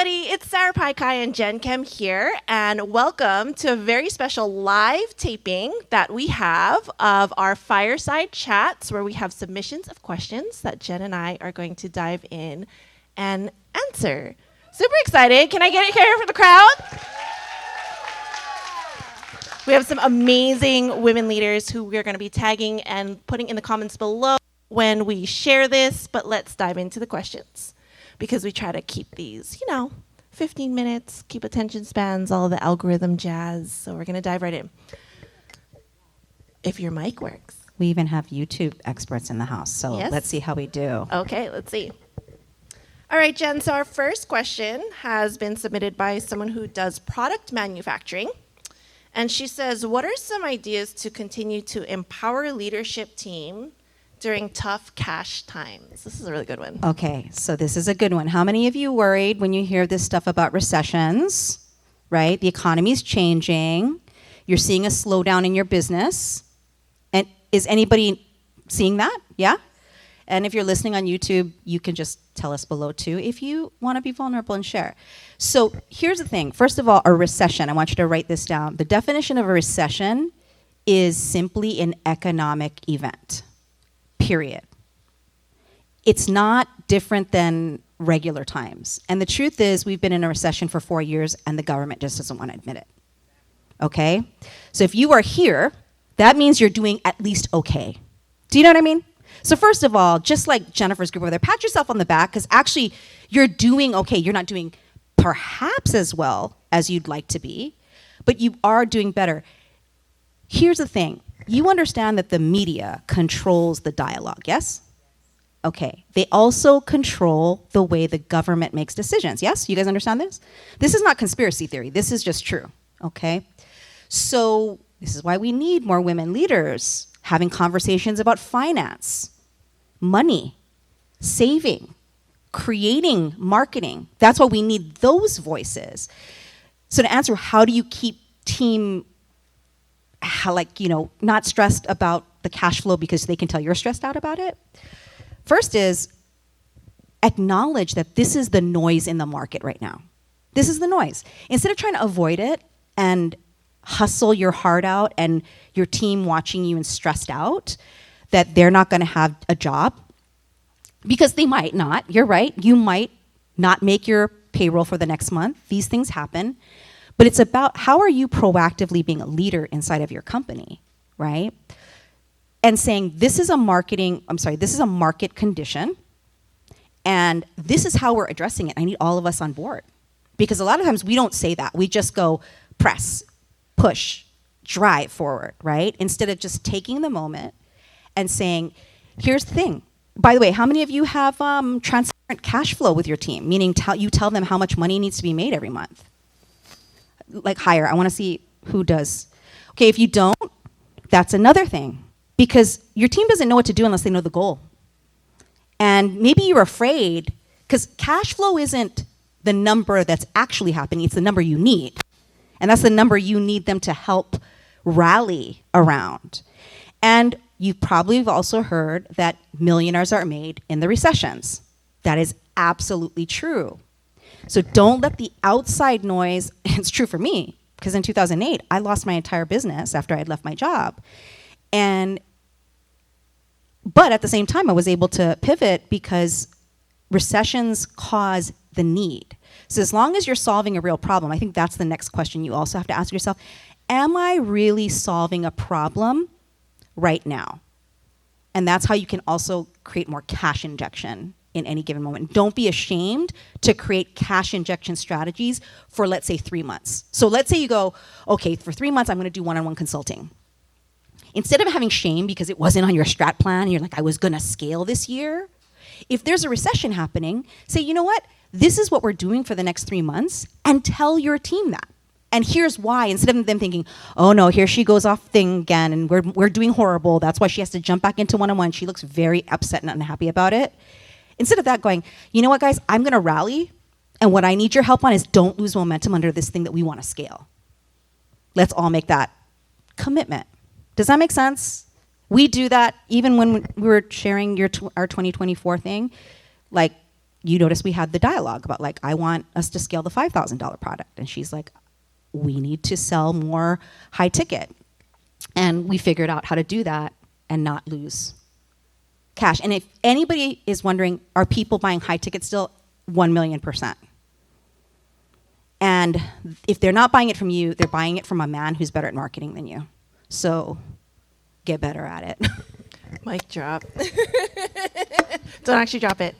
everybody. It's Sarah Pai Kai and Jen Kem here, and welcome to a very special live taping that we have of our fireside chats where we have submissions of questions that Jen and I are going to dive in and answer. Super excited. Can I get it here for the crowd? We have some amazing women leaders who we're going to be tagging and putting in the comments below when we share this, but let's dive into the questions. Because we try to keep these, 15 minutes, keep attention spans, all the algorithm jazz. So we're going to dive right in. If your mic works. We even have YouTube experts in the house, so Yes. Let's see how we do. Okay, let's see. All right, Jen, so our first question has been submitted by someone who does product manufacturing. And she says, what are some ideas to continue to empower leadership team during tough cash times? This is a really good one. Okay, so this is a good one. How many of you worried when you hear this stuff about recessions, right? The economy's changing. You're seeing a slowdown in your business. And is anybody seeing that? Yeah? And if you're listening on YouTube, you can just tell us below too if you want to be vulnerable and share. So here's the thing. First of all, a recession. I want you to write this down. The definition of a recession is simply an economic event. Period. It's not different than regular times. And the truth is, we've been in a recession for 4 years and the government just doesn't want to admit it. Okay? So if you are here, that means you're doing at least okay. Do you know what I mean? So first of all, just like Jennifer's group over there, pat yourself on the back because actually you're doing okay. You're not doing perhaps as well as you'd like to be, but you are doing better. Here's the thing. You understand that the media controls the dialogue, yes? Okay. They also control the way the government makes decisions, yes? You guys understand this? This is not conspiracy theory. This is just true, okay? So this is why we need more women leaders having conversations about finance, money, saving, creating, marketing. That's why we need those voices. So to answer, how do you keep team not stressed about the cash flow because they can tell you're stressed out about it? First is acknowledge that this is the noise in the market right now. This is the noise. Instead of trying to avoid it and hustle your heart out and your team watching you and stressed out that they're not going to have a job, because they might not. You're right. You might not make your payroll for the next month. These things happen. But it's about how are you proactively being a leader inside of your company, right? And saying, this is a market condition, and this is how we're addressing it. I need all of us on board. Because a lot of times we don't say that. We just go press, push, drive forward, right? Instead of just taking the moment and saying, here's the thing. By the way, how many of you have transparent cash flow with your team? Meaning you tell them how much money needs to be made every month. Like higher. I want to see who does. Okay, if you don't, that's another thing. Because your team doesn't know what to do unless they know the goal. And maybe you're afraid, because cash flow isn't the number that's actually happening, it's the number you need. And that's the number you need them to help rally around. And you probably have also heard that millionaires are made in the recessions. That is absolutely true. So don't let the outside noise, it's true for me, because in 2008, I lost my entire business after I had left my job. But at the same time, I was able to pivot because recessions cause the need. So as long as you're solving a real problem, I think that's the next question you also have to ask yourself. Am I really solving a problem right now? And that's how you can also create more cash injection in any given moment. Don't be ashamed to create cash injection strategies for, let's say, 3 months. So let's say you go, okay, for 3 months, I'm going to do one-on-one consulting. Instead of having shame because it wasn't on your strat plan, and you're like, I was going to scale this year. If there's a recession happening, say, you know what? This is what we're doing for the next 3 months, and tell your team that. And here's why. Instead of them thinking, oh no, here she goes off thing again, and we're doing horrible. That's why she has to jump back into one-on-one. She looks very upset and unhappy about it. Instead of that, going, you know what, guys, I'm going to rally, and what I need your help on is don't lose momentum under this thing that we want to scale. Let's all make that commitment. Does that make sense? We do that even when we were sharing our 2024 thing. Like, you notice we had the dialogue about like, I want us to scale the $5,000 product. And she's like, we need to sell more high ticket. And we figured out how to do that and not lose cash. And if anybody is wondering, are people buying high ticket still? 1,000,000%. And if they're not buying it from you, they're buying it from a man who's better at marketing than you. So get better at it. Mic drop. Don't actually drop it.